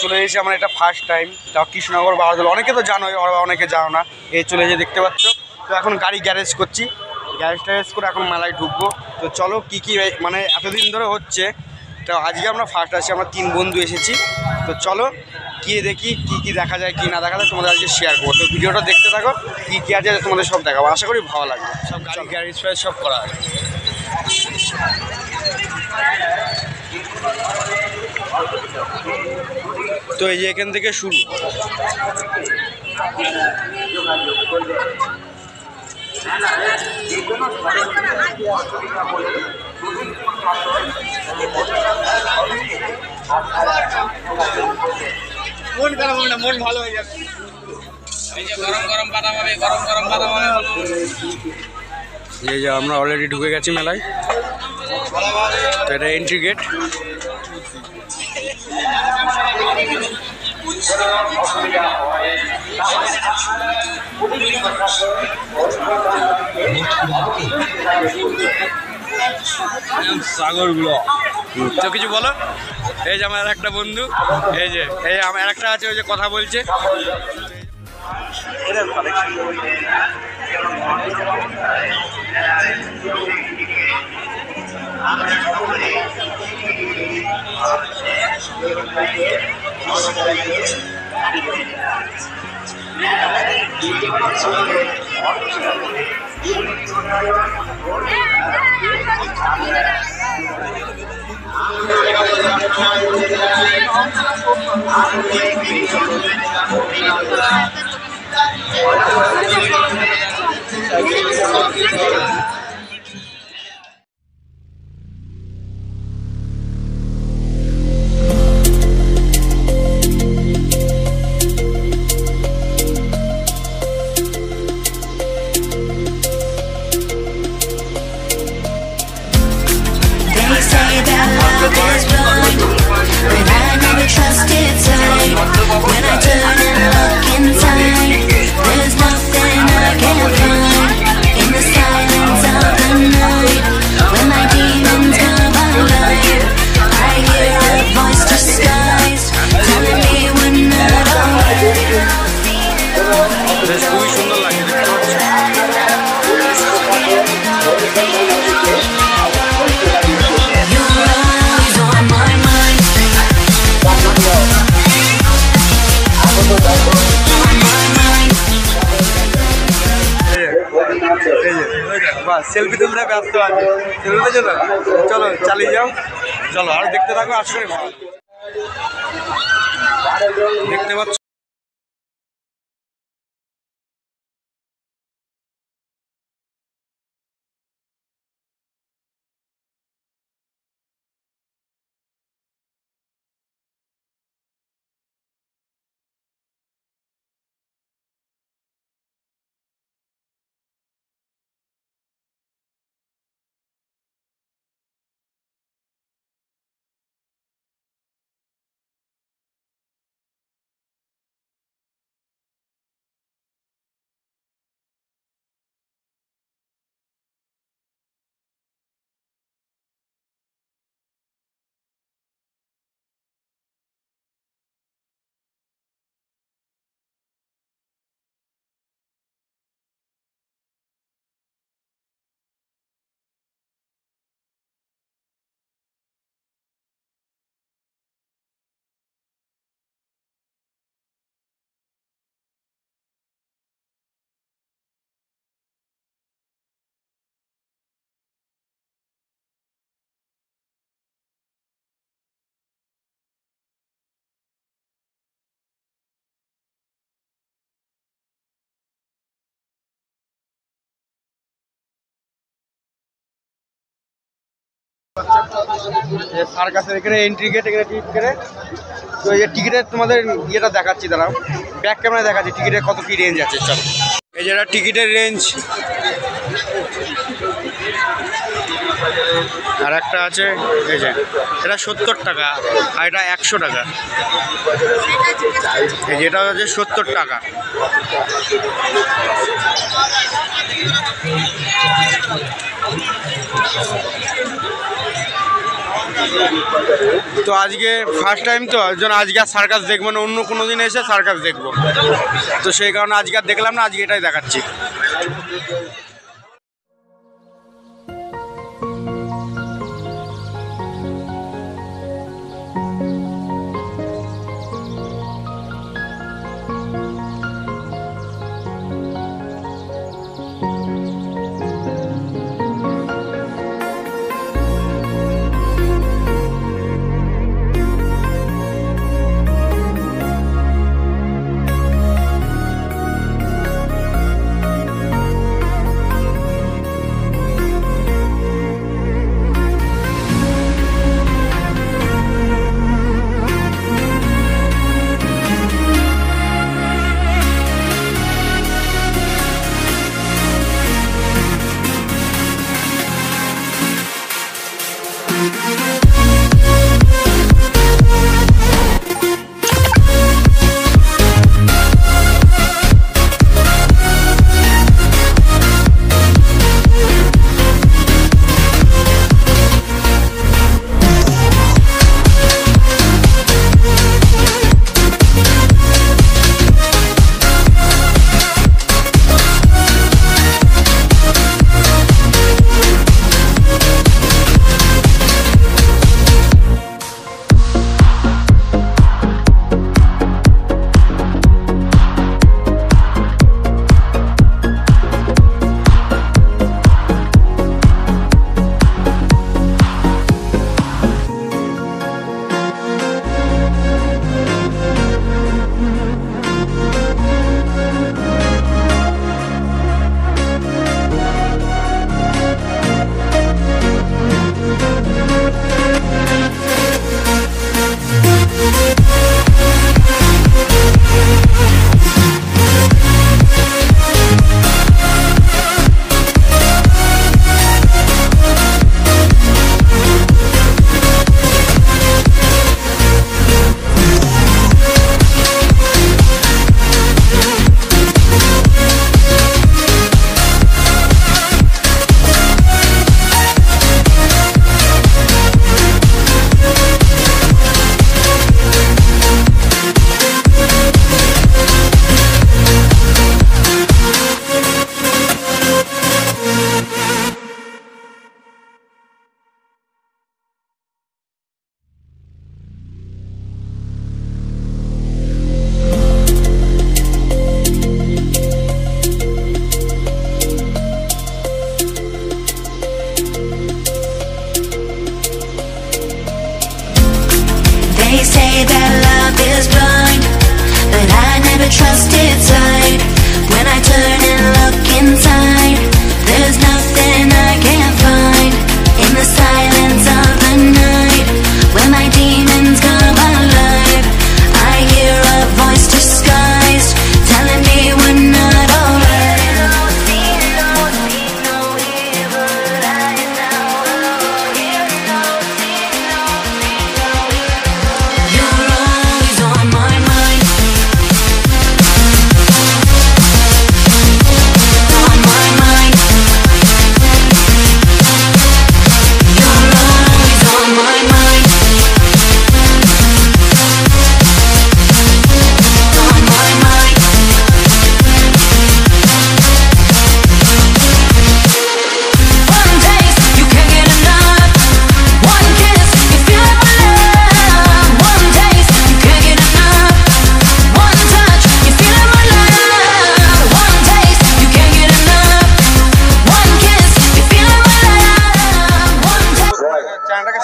চলে এসেছি, আমার এটা ফার্স্ট টাইম। তাও কৃষ্ণনগর বারোদল, অনেকে তো জানোই, অনেকে জানো না। এই চলে এসে দেখতে পাচ্ছ। তো এখন গাড়ি গ্যারেজ করছি, গ্যারেজ করে এখন মেলায় ঢুকবো। তো চলো কী কী মানে এতদিন ধরে হচ্ছে, তো আজকে আমরা ফার্স্ট আছি, আমরা 3 বন্ধু এসেছি। তো চলো গিয়ে দেখি কী দেখা যায়, কী না দেখা যায় তোমাদের আজকে শেয়ার করবো। তো ভিডিওটা দেখতে থাকো, কী আছে তোমাদের সব দেখাবো, আশা করি ভালো লাগবে। সব গাড়ি গ্যারেজ ফ্যারেজ সব করা আছে। তো এই যে এখান থেকে শুরু। মন খারাপ হবে না, মন ভালো হয়ে যাবে। এই যে গরম গরম বাদাম হবে, এই যে আমরা অলরেডি ঢুকে গেছি মেলায়। তো এটা এন্ট্রি গেট। সাগরগুলো তো কিছু বলো। এই যে আমার একটা বন্ধু, এই আমার একটা আছে, ওই যে কথা বলছে। খুবই সুন্দর লাগে দেখতে পাচ্ছি। সেলফি তুলতে ব্যস্ত আছে, সেলফি চলো চলো চালিয়ে যাও, চলো আর দেখতে থাকো, আশা করি ভালো দেখতে পাচ্ছ। সার্কাসের এখানে এন্ট্রি গেট, এখানে টিকিট কেটে। তো এই যে টিকিটের তোমাদের ইয়েটা দেখাচ্ছি, দাঁড়াও ব্যাক ক্যামেরা দেখাচ্ছি টিকিটের কত কী রেঞ্জ আছে। চলো এই যে এটা টিকিটের রেঞ্জ, আর একটা আছে এই যে এটা 70 টাকা, আর এটা 100 টাকা। এই যেটা হচ্ছে 70 টাকা। তো আজকে ফার্স্ট টাইম তো ওই জন্য আজকে আর সার্কাস দেখবো না, অন্য কোনো দিন এসে সার্কাস দেখবো। তো সেই কারণে আজকে আর দেখলাম না, আজকে এটাই দেখাচ্ছি।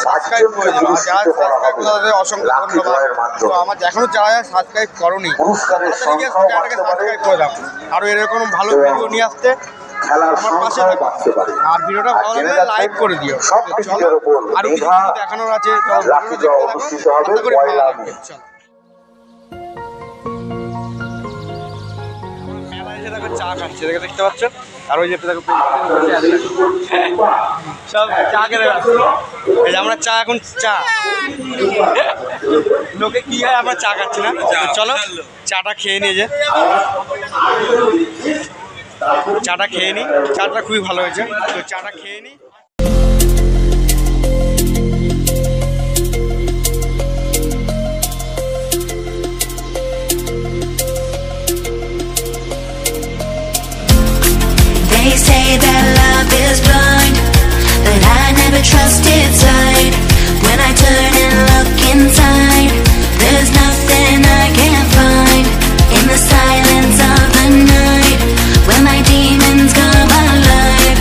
সাবস্ক্রাইব করে দিন। আর যারা সাবস্ক্রাইব করে তাদের অসংখ্য ধন্যবাদ। তো আমার এখনও যারা সাবস্ক্রাইব করোনি চ্যানেলটাকে সাবস্ক্রাইব করে দাও, আরও এরকম ভালো ভিডিও নিয়ে আসতে আমার পাশে থাকো। আর ভিডিওটা ভালো লাগলে লাইক করে দিও। চলো আরও কিছু দেখানোর আছে, আশা করি ভালো লাগবে। চলো দেখো চা খাচ্ছে, দেখে দেখতে পাচ্ছেন। আর ওই যে দেখো সব চা খেতে এই যে আমরা চা, এখন চা লোকে কি হয়, আমরা চা খাচ্ছি না। চলো চাটা খেয়ে নিয়ে যে চাটা খেয়ে নিই। চাটা খুবই ভালো হয়েছে, তো চাটা খেয়ে নিই। that love is blind, but I never trust its sight. When I turn and look inside, there's nothing I can't find. In the silence of the night, when my demons come alive,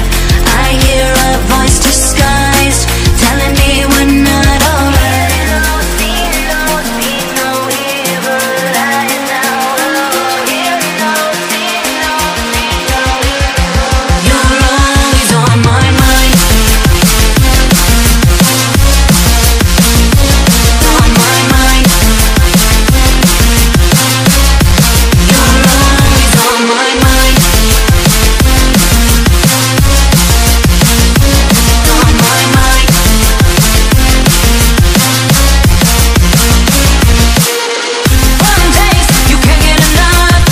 I hear a voice disguised, telling me we're not alright. You're always on my mind. On my mind. You're always on my mind. On my mind. One taste, you can't get enough.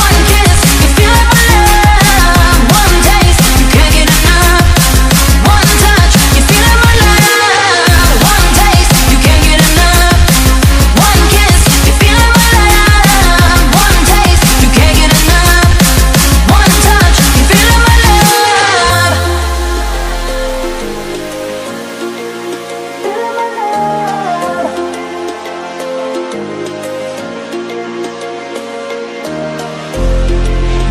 One kiss, you feel it my love. One taste, you can't get enough. One touch, you feel it my love. One taste, you can't get enough. One kiss, you feel it my love. One taste, you can't get enough. One touch, you feel it my love.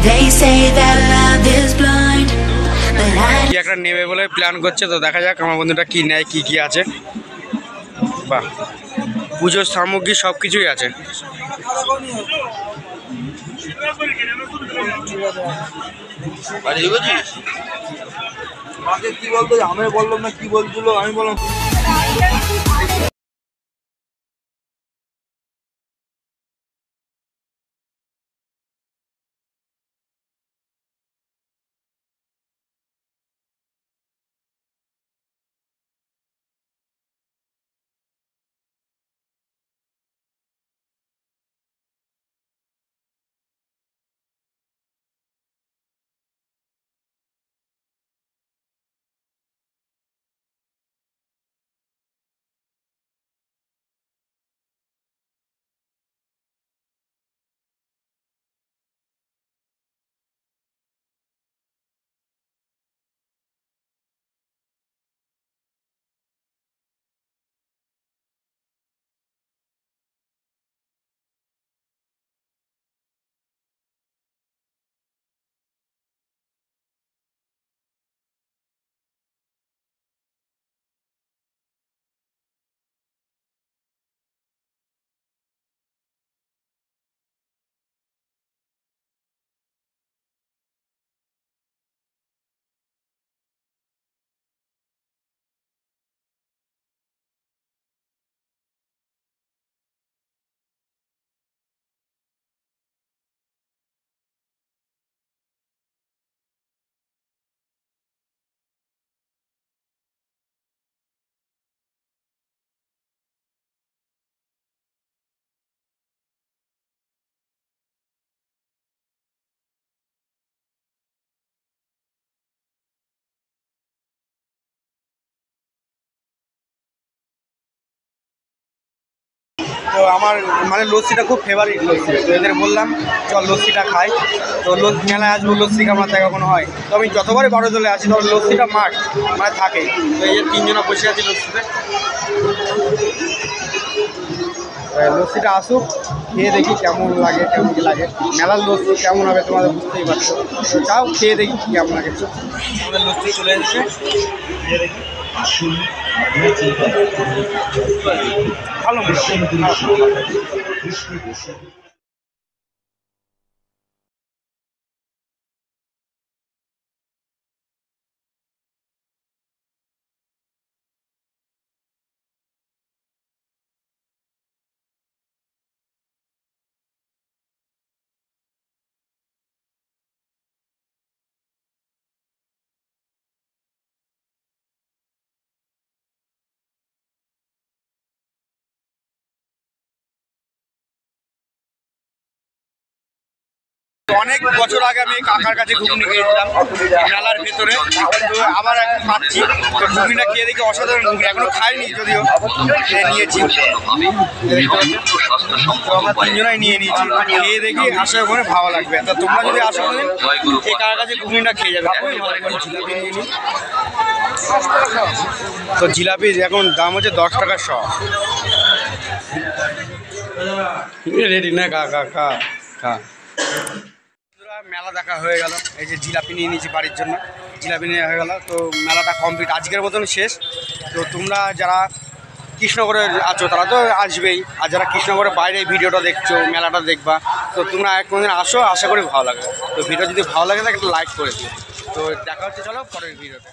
They say that love is blind, but I কি একটা নেবে বলে plan করছে, তো দেখা যাক আমার বন্ধুটা কি নেয়, কি কি আছে। বাহ, পুজোর সামগ্রী সব কিছুই আছে। আমাকে কি বলতো, আমি বললাম না কি বলছিল, আমি বললাম তো আমার মানে লস্যিটা খুব ফেভারিট লস্যি, তো এদের বললাম চল লস্যিটা খাই। তো মেলায় আসবো, লস্যি খাবার দেখা কোনো হয়, তো আমি যতবারই বড় চলে আসি তখন লস্যিটা মাস্ট মানে থাকেই। তো এই যে তিনজনা বসে আছি লস্যিতে, লস্যিটা আসুক, খেয়ে দেখি কেমন লাগে, কেমন কী লাগে। মেলার লস্যি কেমন হবে তোমাদের বুঝতেই পারছো, তো যাও খেয়ে দেখি কেমন লাগে। আমাদের লস্যি চলে এসেছে, খেয়ে দেখি। ভালো মোটামুটি। অনেক বছর আগে আমি কাকার কাছে ঘুগনি খেয়েছিলাম মেলার ভেতরে, তো আবার এখন খাচ্ছি। তো ঘুগনিটা খেয়ে দেখি অসাধারণ ঘুগনি, এখনো খাইনি যদিও, নিয়েছি। তো আমরা তিনজনাই নিয়ে নিয়েছি, খেয়ে দেখি আশা করে ভালো লাগবে। তো তোমরা যদি আসো এই কাকার কাছে ঘুগনিটা খেয়ে যাবে, খুবই ভালো লাগবে। জিলাপি নিয়ে নিই। তো জিলাপি এখন দাম হচ্ছে 10 টাকা শ। রেডি না খা খা খা খা। মেলা দেখা হয়ে গেল, এই যে জিলাপি নিয়ে নিয়েছি বাড়ির জন্য, জিলাপি নিয়ে হয়ে গেল। তো মেলাটা কমপ্লিট আজকের মতন শেষ। তো তোমরা যারা কৃষ্ণনগরে আছো তারা তো আসবেই, আর যারা কৃষ্ণনগরের বাইরে এই ভিডিওটা দেখছো, মেলাটা দেখবা, তো তোমরা কোনোদিন আসো, আশা করি ভালো লাগবে। তো ভিডিও যদি ভালো লাগে তাহলে একটা লাইক করে দিও। তো দেখা হচ্ছে, চলো পরের ভিডিওতে।